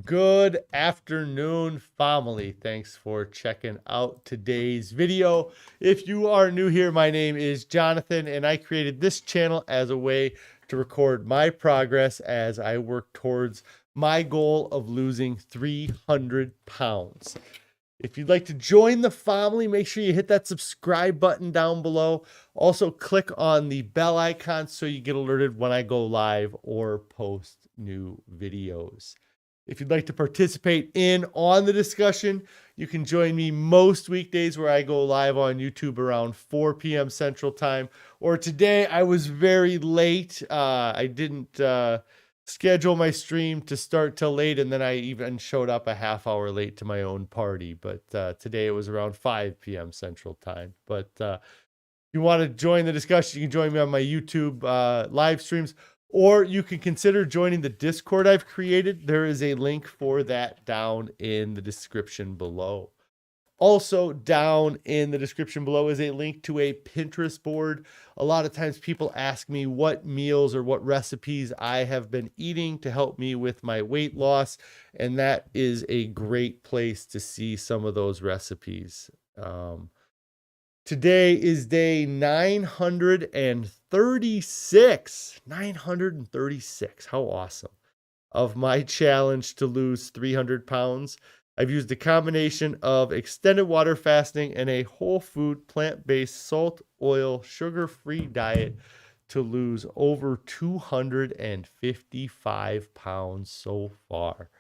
Good afternoon, family. Thanks for checking out today's video. If you are new here, my name is Jonathan, and I created this channel as a way to record my progress as I work towards my goal of losing 300 pounds. If you'd like to join the family, make sure you hit that subscribe button down below. Also, click on the bell icon so you get alerted when I go live or post new videos. If you'd like to participate on the discussion, you can join me most weekdays where I go live on YouTube around 4 p.m. Central Time. Or today, I was very late. I didn't schedule my stream to start till late, and then I even showed up a half hour late to my own party. But today it was around 5 p.m. Central Time. But if you want to join the discussion, you can join me on my YouTube live streams, or you can consider joining the Discord I've created. There is a link for that down in the description below. Also, down in the description below is a link to a Pinterest board. A lot of times people ask me what meals or what recipes I have been eating to help me with my weight loss, and that is a great place to see some of those recipes. Today is day 936. 936. How awesome. Of my challenge to lose 300 pounds. I've used a combination of extended water fasting and a whole food, plant-based, salt, oil, sugar-free diet to lose over 255 pounds so far.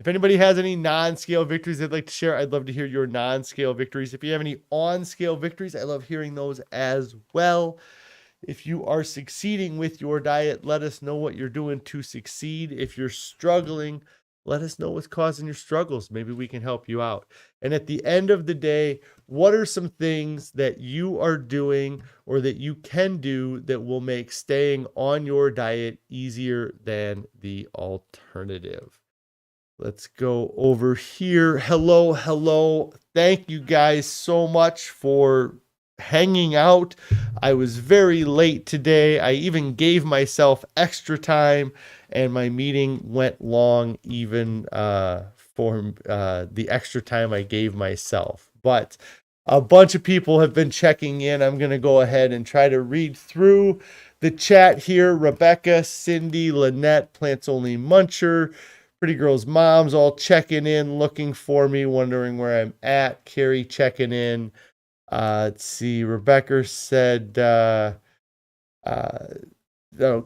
If anybody has any non-scale victories they'd like to share, I'd love to hear your non-scale victories. If you have any on-scale victories, I love hearing those as well. If you are succeeding with your diet, let us know what you're doing to succeed. If you're struggling, let us know what's causing your struggles. Maybe we can help you out. And at the end of the day, what are some things that you are doing or that you can do that will make staying on your diet easier than the alternative? Let's go over here. Hello. Thank you guys so much for hanging out. I was very late today. I even gave myself extra time, and my meeting went long even for the extra time I gave myself. But a bunch of people have been checking in. I'm going to go ahead and try to read through the chat here. Rebecca, Cindy, Lynette, Plants Only Muncher, Pretty Girl's Mom's all checking in, looking for me, wondering where I'm at. Carrie checking in. Let's see. Rebecca said,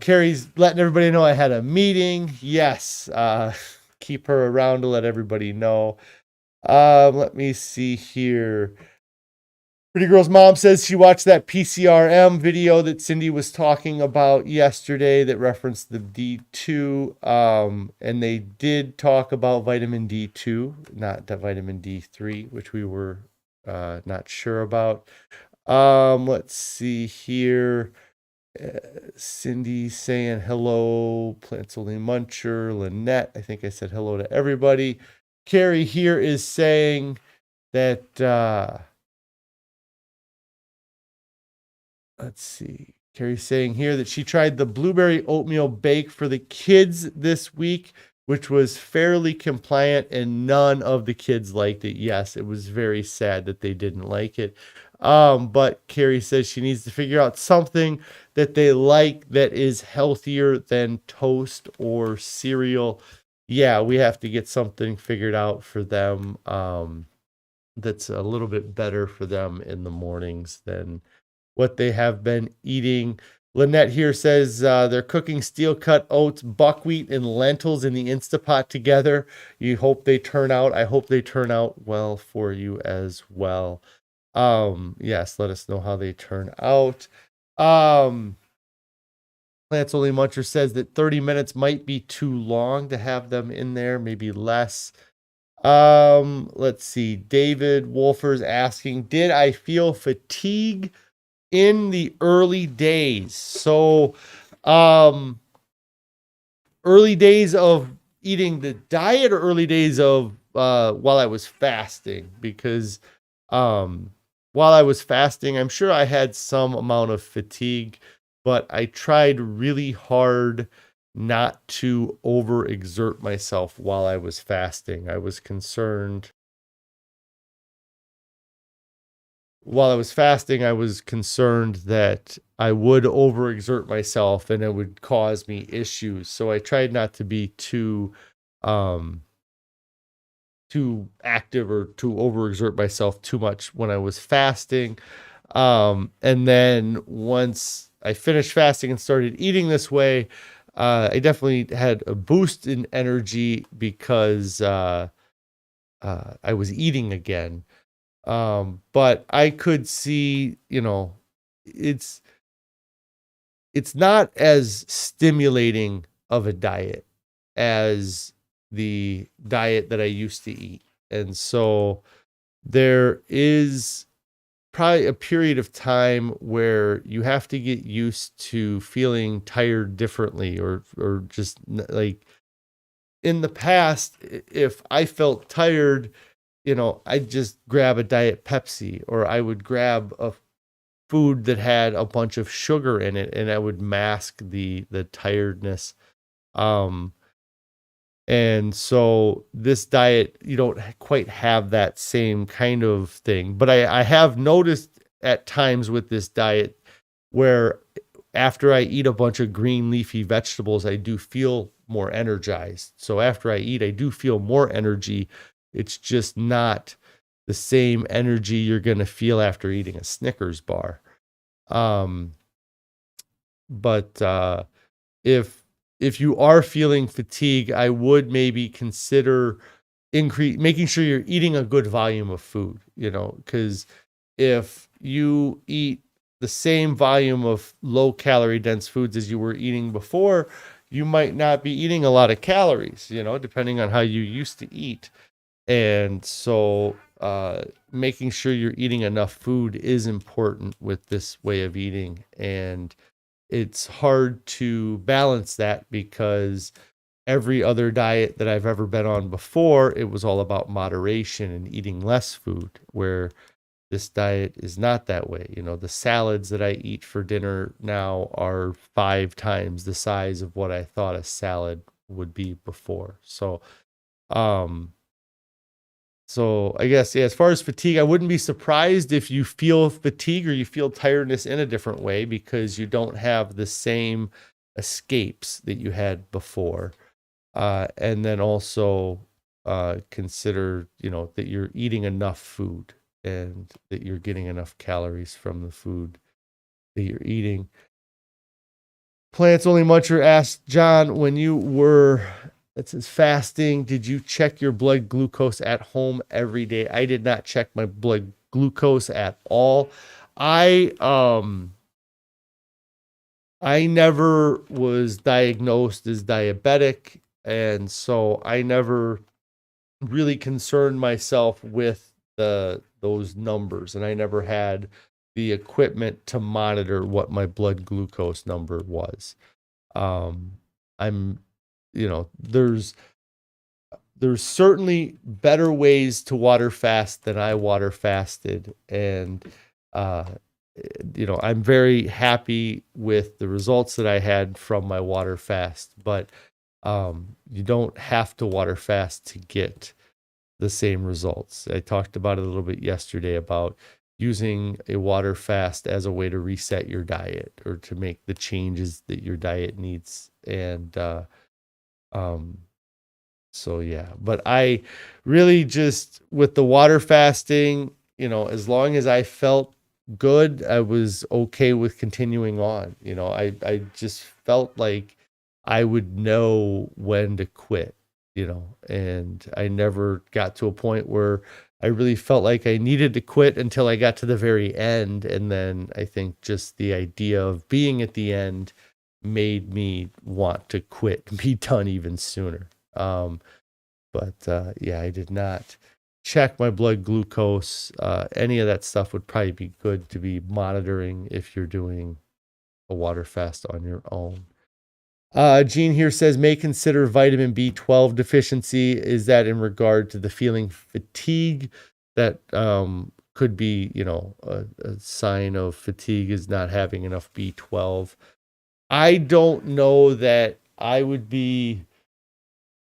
Carrie's letting everybody know I had a meeting. Yes. Keep her around to let everybody know. Let me see here. Pretty Girl's Mom says she watched that PCRM video that Cindy was talking about yesterday that referenced the D2. And they did talk about vitamin D2, not the vitamin D3, which we were not sure about. Let's see here. Cindy saying hello. Plants Only Muncher. Lynette, I think I said hello to everybody. Carrie here is saying that... let's see. Carrie's saying here that she tried the blueberry oatmeal bake for the kids this week, which was fairly compliant, and none of the kids liked it. Yes, it was very sad that they didn't like it. But Carrie says she needs to figure out something that they like that is healthier than toast or cereal. Yeah, we have to get something figured out for them that's a little bit better for them in the mornings than what they have been eating. Lynette here says they're cooking steel-cut oats, buckwheat, and lentils in the Instapot together. You hope they turn out. I hope they turn out well for you as well. Yes, let us know how they turn out. Plants Only Muncher says that 30 minutes might be too long to have them in there, maybe less. Let's see. David Wolfer's asking, did I feel fatigue in the early days? So, early days of eating the diet or early days of while I was fasting? Because while I was fasting, I'm sure I had some amount of fatigue, but I tried really hard not to overexert myself while I was fasting. I was concerned while I was fasting, I was concerned that I would overexert myself and it would cause me issues. So I tried not to be um, too active or to overexert myself too much when I was fasting. And then once I finished fasting and started eating this way, I definitely had a boost in energy because I was eating again. But I could see, it's not as stimulating of a diet as the diet that I used to eat. And so there is probably a period of time where you have to get used to feeling tired differently, or just like in the past, if I felt tired, I'd just grab a Diet Pepsi, or I would grab a food that had a bunch of sugar in it, and I would mask the tiredness. And so this diet, you don't quite have that same kind of thing. But I have noticed at times with this diet where after I eat a bunch of green leafy vegetables, I do feel more energized. So after I eat, I do feel more energy. It's just not the same energy you're going to feel after eating a Snickers bar. But if you are feeling fatigue, I would maybe consider making sure you're eating a good volume of food, because if you eat the same volume of low calorie dense foods as you were eating before, you might not be eating a lot of calories, depending on how you used to eat. And so making sure you're eating enough food is important with this way of eating. And it's hard to balance that because every other diet that I've ever been on before, it was all about moderation and eating less food, where this diet is not that way. The salads that I eat for dinner now are 5 times the size of what I thought a salad would be before. So I guess, yeah, as far as fatigue, I wouldn't be surprised if you feel fatigue or you feel tiredness in a different way, because you don't have the same escapes that you had before. And then also consider, that you're eating enough food and that you're getting enough calories from the food that you're eating. Plants Only Muncher asked, John, when you were, it says fasting, did you check your blood glucose at home every day? I did not check my blood glucose at all. I never was diagnosed as diabetic, and so I never really concerned myself with those numbers, and I never had the equipment to monitor what my blood glucose number was. I'm, there's certainly better ways to water fast than I water fasted, and I'm very happy with the results that I had from my water fast, but you don't have to water fast to get the same results. I talked about it a little bit yesterday about using a water fast as a way to reset your diet or to make the changes that your diet needs. And so yeah, but I really just, with the water fasting, as long as I felt good, I was okay with continuing on. I just felt like I would know when to quit, and I never got to a point where I really felt like I needed to quit until I got to the very end. And then I think just the idea of being at the end made me want to quit and be done even sooner. But yeah, I did not check my blood glucose. Any of that stuff would probably be good to be monitoring if you're doing a water fast on your own. Gene here says, may consider vitamin B12 deficiency. Is that in regard to the feeling fatigue? That could be, a sign of fatigue is not having enough B12. I don't know that I would be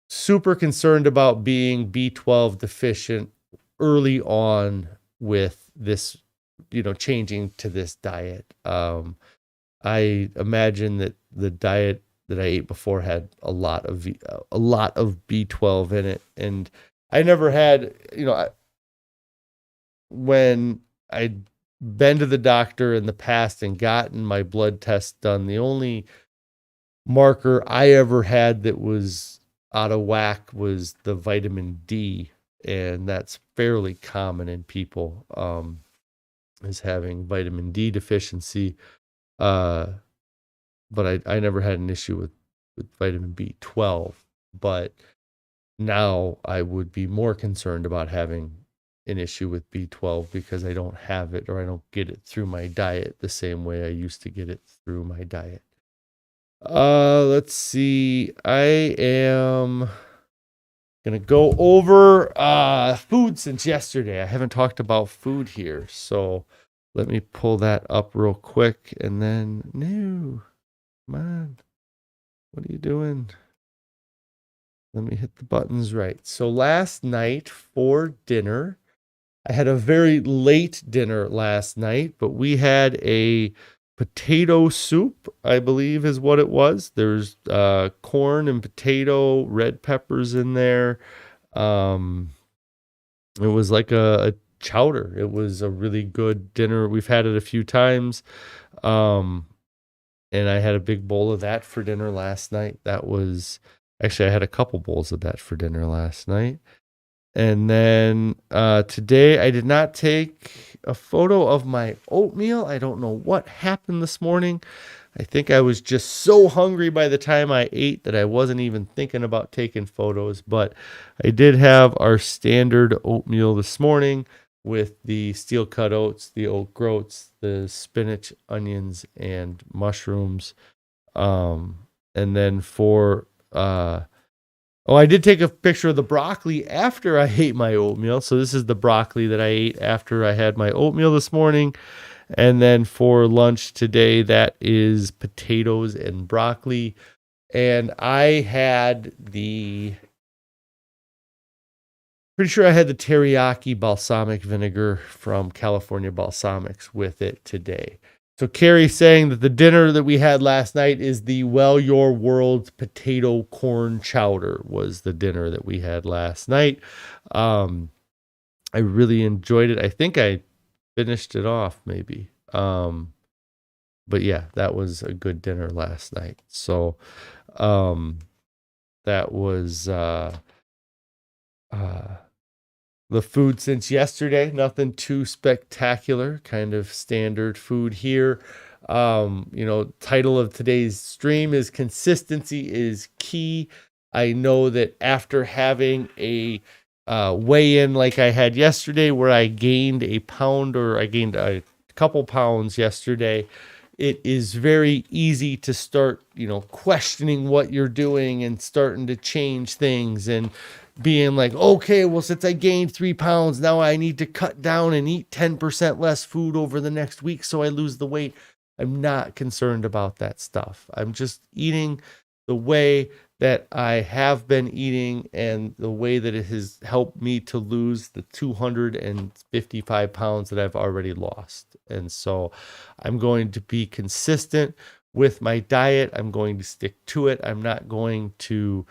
super concerned about being B12 deficient early on with this, changing to this diet. I imagine that the diet that I ate before had a lot of B12 in it, and I never had, when I'd been to the doctor in the past and gotten my blood test done, the only marker I ever had that was out of whack was the vitamin D, and that's fairly common in people, is having vitamin D deficiency. But I never had an issue with vitamin B12, but now I would be more concerned about having an issue with B12 because I don't have it, or I don't get it through my diet the same way I used to get it through my diet. Let's see. I am gonna go over food since yesterday. I haven't talked about food here, so let me pull that up real quick, and then come on, what are you doing? Let me hit the buttons right. So last night for dinner, I had a very late dinner last night, but we had a potato soup, I believe is what it was. There's corn and potato, red peppers in there. It was like a chowder. It was a really good dinner. We've had it a few times. And I had a big bowl of that for dinner last night. Actually, I had a couple bowls of that for dinner last night. And then today I did not take a photo of my oatmeal. I don't know what happened this morning. I think I was just so hungry by the time I ate that I wasn't even thinking about taking photos. But I did have our standard oatmeal this morning with the steel cut oats, the oat groats, the spinach, onions, and mushrooms. And then I did take a picture of the broccoli after I ate my oatmeal. So this is the broccoli that I ate after I had my oatmeal this morning. And then for lunch today, that is potatoes and broccoli. And I had pretty sure I had the teriyaki balsamic vinegar from California Balsamics with it today. So Carrie's saying that the dinner that we had last night is the Well Your World potato corn chowder was the dinner that we had last night. I really enjoyed it. I think I finished it off maybe. But yeah, that was a good dinner last night. So that was the food since yesterday. Nothing too spectacular, kind of standard food here. Title of today's stream is Consistency is Key. I know that after having a weigh-in like I had yesterday where I gained a couple pounds yesterday, it is very easy to start, questioning what you're doing and starting to change things and being like, okay, well, since I gained 3 pounds, now I need to cut down and eat 10% less food over the next week so I lose the weight. I'm not concerned about that stuff. I'm just eating the way that I have been eating and the way that it has helped me to lose the 255 pounds that I've already lost. And so I'm going to be consistent with my diet. I'm going to stick to it. I'm not going to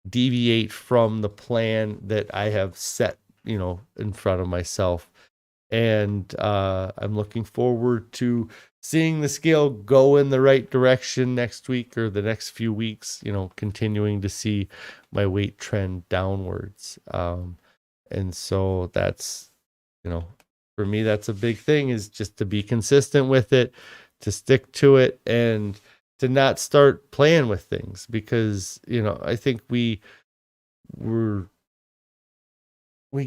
deviate from the plan that I have set, in front of myself. And I'm looking forward to seeing the scale go in the right direction next week or the next few weeks, continuing to see my weight trend downwards. And so that's, for me, that's a big thing, is just to be consistent with it, to stick to it, and to not start playing with things, because, I think we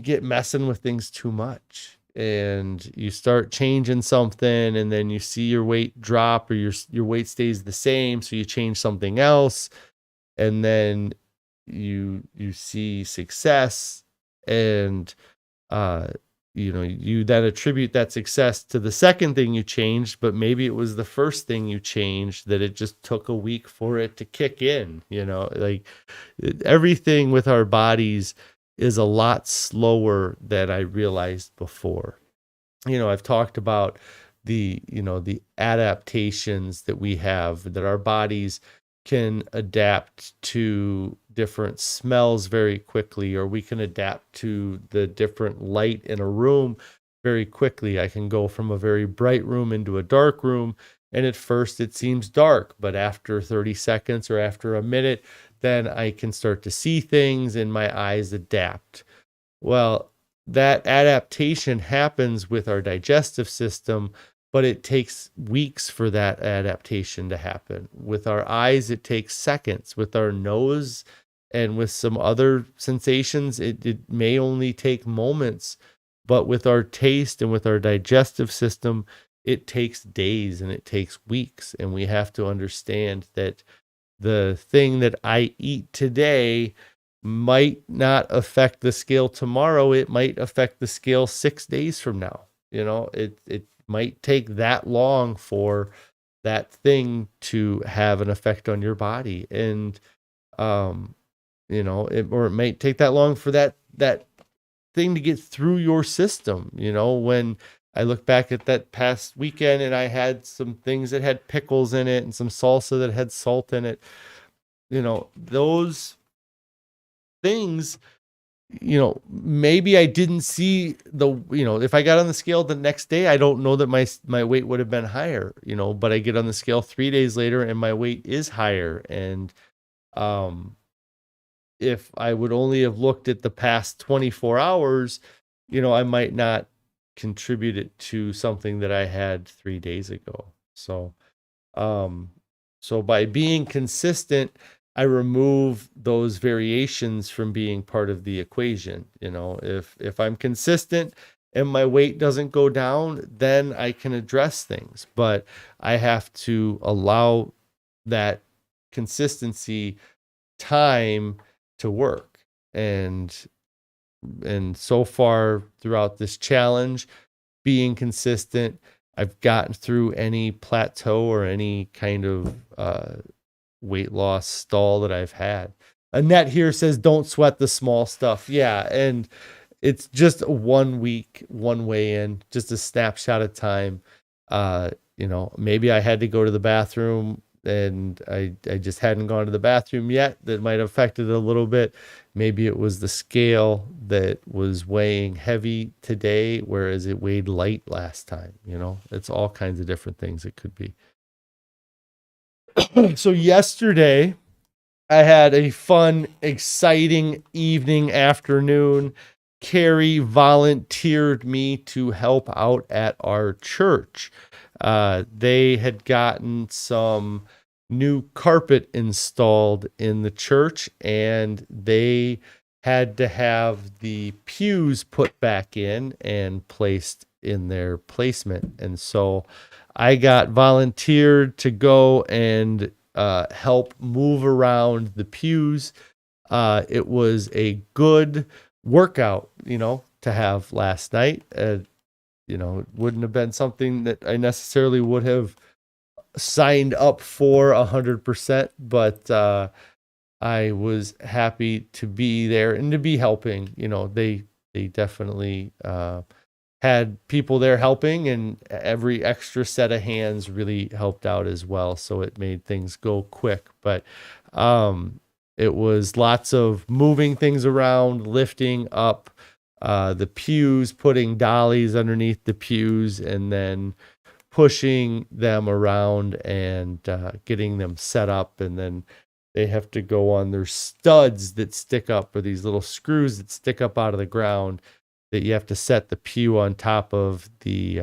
get messing with things too much, and you start changing something and then you see your weight drop or your weight stays the same. So you change something else and then you see success, and you then attribute that success to the second thing you changed, but maybe it was the first thing you changed that it just took a week for it to kick in. Like everything with our bodies is a lot slower than I realized before. I've talked about the adaptations that we have, that our bodies can adapt to different smells very quickly, or we can adapt to the different light in a room very quickly. I can go from a very bright room into a dark room, and at first it seems dark, but after 30 seconds or after a minute, then I can start to see things and my eyes adapt. Well, that adaptation happens with our digestive system, but it takes weeks for that adaptation to happen. With our eyes, it takes seconds. With our nose and with some other sensations, it may only take moments. But with our taste and with our digestive system, it takes days and it takes weeks. And we have to understand that the thing that I eat today might not affect the scale tomorrow. It might affect the scale 6 days from now. It might take that long for that thing to have an effect on your body. And, or it might take that long for that thing to get through your system. When I look back at that past weekend and I had some things that had pickles in it and some salsa that had salt in it, those things, maybe I didn't see if I got on the scale the next day, I don't know that my weight would have been higher, but I get on the scale 3 days later and my weight is higher. And, if I would only have looked at the past 24 hours, I might not contribute it to something that I had 3 days ago. So by being consistent, I remove those variations from being part of the equation. If I'm consistent and my weight doesn't go down, then I can address things, but I have to allow that consistency time to work. And so far throughout this challenge, being consistent, I've gotten through any plateau or any kind of weight loss stall that I've had. Annette here says, don't sweat the small stuff. Yeah. And it's just 1 week, one way in, just a snapshot of time. Maybe I had to go to the bathroom and I just hadn't gone to the bathroom yet. That might have affected it a little bit. Maybe it was the scale that was weighing heavy today, whereas it weighed light last time. It's all kinds of different things it could be. So yesterday, I had a fun, exciting evening, afternoon. Carrie volunteered me to help out at our church. They had gotten some new carpet installed in the church, and they had to have the pews put back in and placed in their placement. And so I got volunteered to go and help move around the pews. It was a good workout, to have last night. It wouldn't have been something that I necessarily would have signed up for 100%, but I was happy to be there and to be helping. They definitely had people there helping, and every extra set of hands really helped out as well. So it made things go quick, but it was lots of moving things around, lifting up the pews, putting dollies underneath the pews, and then pushing them around and getting them set up. And then they have to go on their studs that stick up, or these little screws that stick up out of the ground, that you have to set the pew on top of the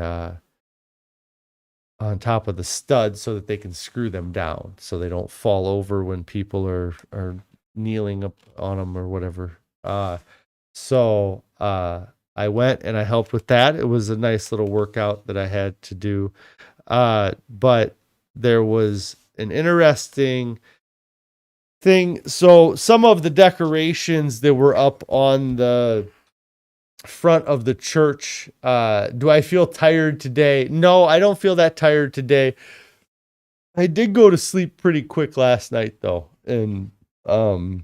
stud so that they can screw them down so they don't fall over when people are kneeling up on them or whatever. So I went and I helped with that. It was a nice little workout that I had to do. But there was an interesting thing. So some of the decorations that were up on the front of the church. Do I feel tired today? No, I don't feel that tired today. I did go to sleep pretty quick last night though. And the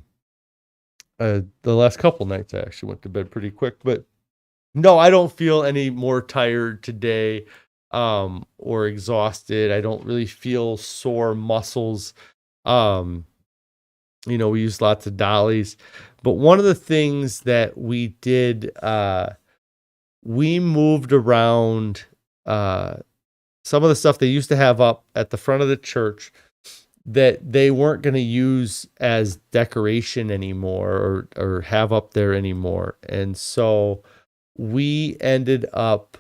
last couple nights I actually went to bed pretty quick, but no, I don't feel any more tired today or exhausted. I don't really feel sore muscles. We used lots of dollies, but one of the things that we did, we moved around some of the stuff they used to have up at the front of the church that they weren't going to use as decoration anymore or have up there anymore. And so we ended up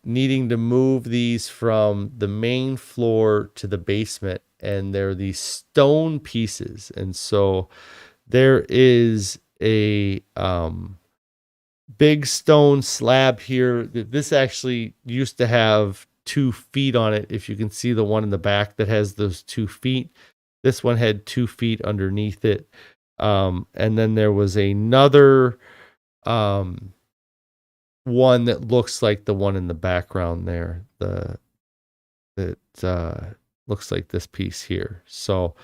needing to move these from the main floor to the basement, and they're these stone pieces. And so there is a big stone slab here. This actually used to have 2 feet on it. If you can see the one in the back that has those 2 feet, this one had 2 feet underneath it. And then there was another one that looks like the one in the background there. That looks like this piece here. So,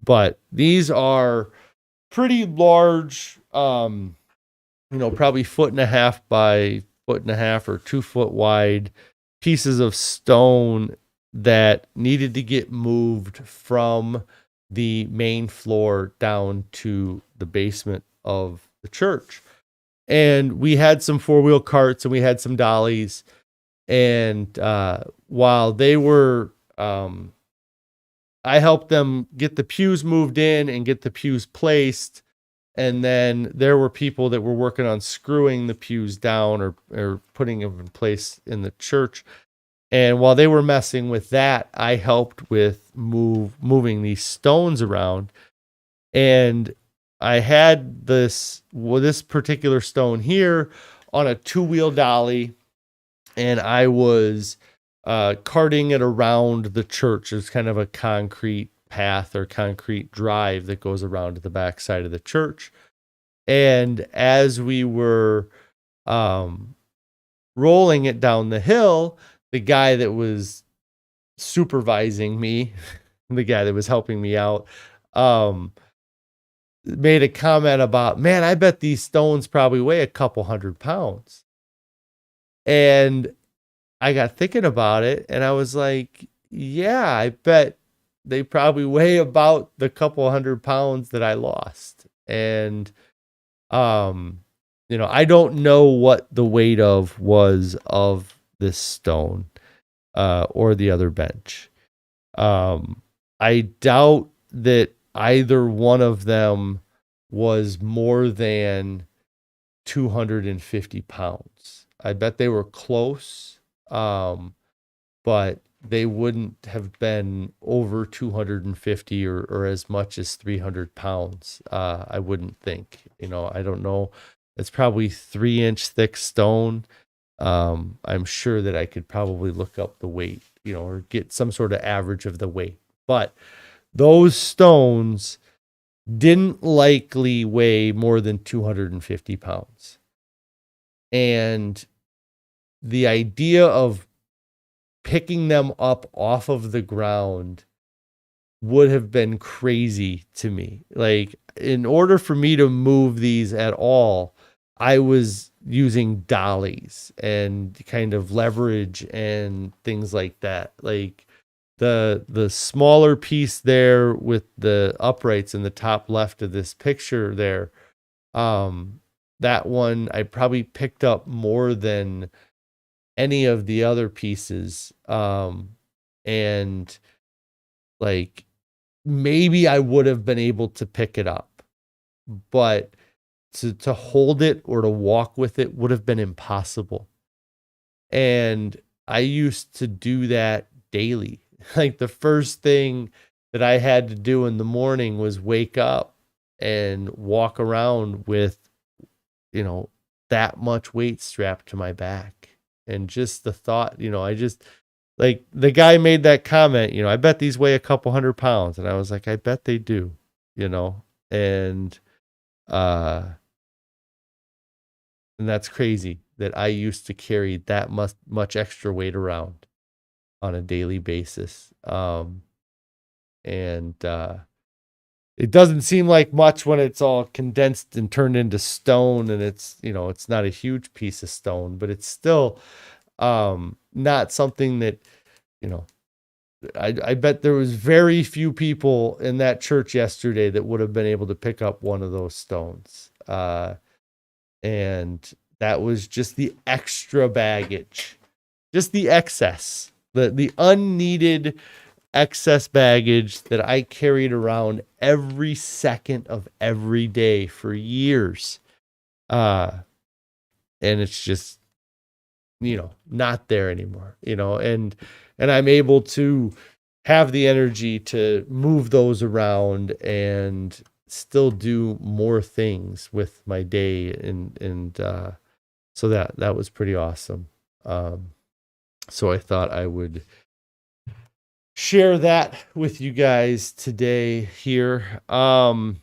but these are pretty large, probably 1.5 by 1.5 or 2 foot wide pieces of stone that needed to get moved from the main floor down to the basement of the church. And we had some 4-wheel carts and we had some dollies. And while they were, I helped them get the pews moved in and get the pews placed. And then there were people that were working on screwing the pews down or putting them in place in the church. And while they were messing with that, I helped with moving these stones around. And I had this particular stone here on a 2-wheel dolly, and I was carting it around the church. It's kind of a concrete path or concrete drive that goes around to the back side of the church. And as we were rolling it down the hill, the guy that was supervising me, the guy that was helping me out, made a comment about, man, I bet these stones probably weigh a couple 100 pounds. And I got thinking about it, and I was like, yeah, I bet they probably weigh about the couple 100 pounds that I lost. And, I don't know what the weight was of this stone or the other bench. I doubt that either one of them was more than 250 pounds. I bet they were close, but they wouldn't have been over 250 or as much as 300 pounds. I wouldn't think. I don't know. It's probably 3-inch thick stone. I'm sure that I could probably look up the weight, or get some sort of average of the weight. But those stones didn't likely weigh more than 250 pounds. And the idea of picking them up off of the ground would have been crazy to me. Like, in order for me to move these at all, I was using dollies and kind of leverage and things like that. Like the smaller piece there with the uprights in the top left of this picture there, that one I probably picked up more than any of the other pieces. And like, maybe I would have been able to pick it up, but to hold it or to walk with it would have been impossible. And I used to do that daily. Like, the first thing that I had to do in the morning was wake up and walk around with, that much weight strapped to my back. And just the thought, I just, like, the guy made that comment, I bet these weigh a couple 100 pounds. And I was like, I bet they do, and, And that's crazy that I used to carry that much extra weight around on a daily basis. And it doesn't seem like much when it's all condensed and turned into stone, and it's, it's not a huge piece of stone, but it's still not something that, I bet there was very few people in that church yesterday that would have been able to pick up one of those stones. And that was just the extra baggage, just the excess, the unneeded excess baggage that I carried around every second of every day for years. And it's just, not there anymore, and I'm able to have the energy to move those around and still do more things with my day. And so that was pretty awesome. So I thought I would share that with you guys today here. I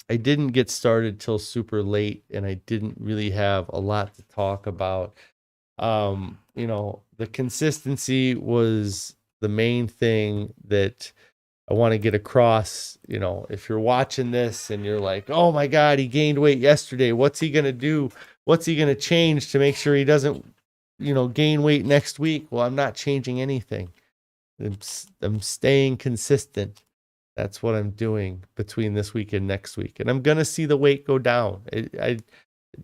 didn't get started till super late, and I didn't really have a lot to talk about. The consistency was the main thing that I want to get across. If you're watching this and you're like, oh my God, he gained weight yesterday, what's he going to do? What's he going to change to make sure he doesn't, gain weight next week? Well, I'm not changing anything. I'm staying consistent. That's what I'm doing between this week and next week. And I'm going to see the weight go down.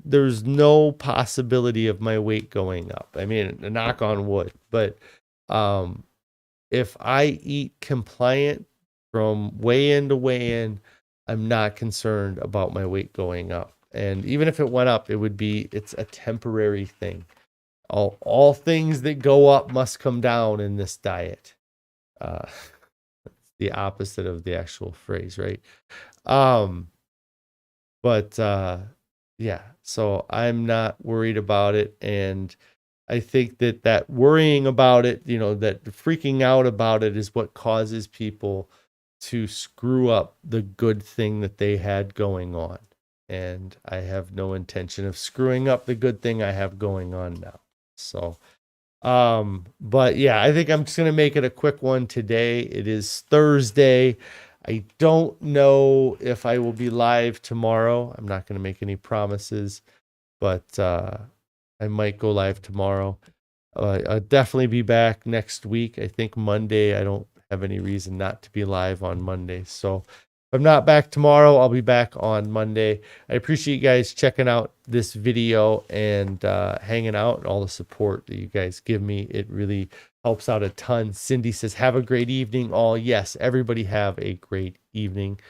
There's no possibility of my weight going up. I mean, knock on wood. But if I eat compliant from weigh in to weigh in, I'm not concerned about my weight going up. And even if it went up, it's a temporary thing. All things that go up must come down in this diet. The opposite of the actual phrase, right? Yeah, so I'm not worried about it. And I think that worrying about it, that freaking out about it is what causes people to screw up the good thing that they had going on. And I have no intention of screwing up the good thing I have going on now. So, but yeah, I think I'm just going to make it a quick one today. It is Thursday. I don't know if I will be live tomorrow. I'm not going to make any promises, but I might go live tomorrow. I'll definitely be back next week. I think Monday. I don't have any reason not to be live on Monday. So if I'm not back tomorrow, I'll be back on Monday. I appreciate you guys checking out this video and hanging out, and all the support that you guys give me. It really helps out a ton. Cindy says, have a great evening all. Yes, everybody have a great evening.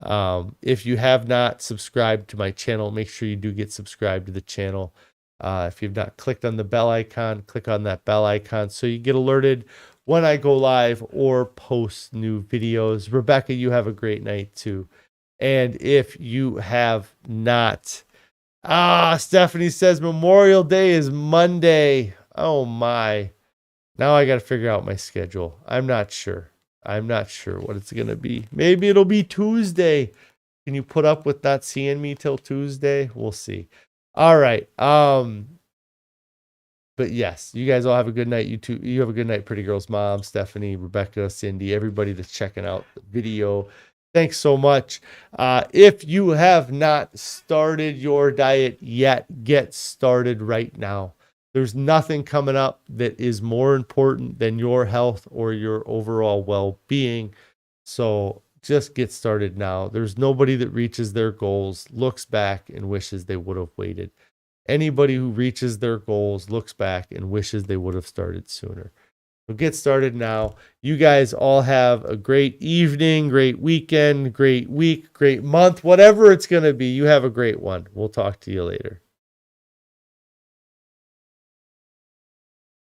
If you have not subscribed to my channel, make sure you do get subscribed to the channel. If you've not clicked on the bell icon, click on that bell icon so you get alerted when I go live or post new videos. Rebecca, you have a great night too. And if you have not, Stephanie says Memorial Day is Monday. Oh my. Now I got to figure out my schedule. I'm not sure what it's going to be. Maybe it'll be Tuesday. Can you put up with not seeing me till Tuesday? We'll see. All right. But yes, you guys all have a good night. You too. You have a good night, Pretty Girl's mom, Stephanie, Rebecca, Cindy, everybody that's checking out the video. Thanks so much. If you have not started your diet yet, get started right now. There's nothing coming up that is more important than your health or your overall well-being. So just get started now. There's nobody that reaches their goals, looks back, and wishes they would have waited. Anybody who reaches their goals looks back and wishes they would have started sooner. So get started now. You guys all have a great evening, great weekend, great week, great month, whatever it's going to be. You have a great one. We'll talk to you later.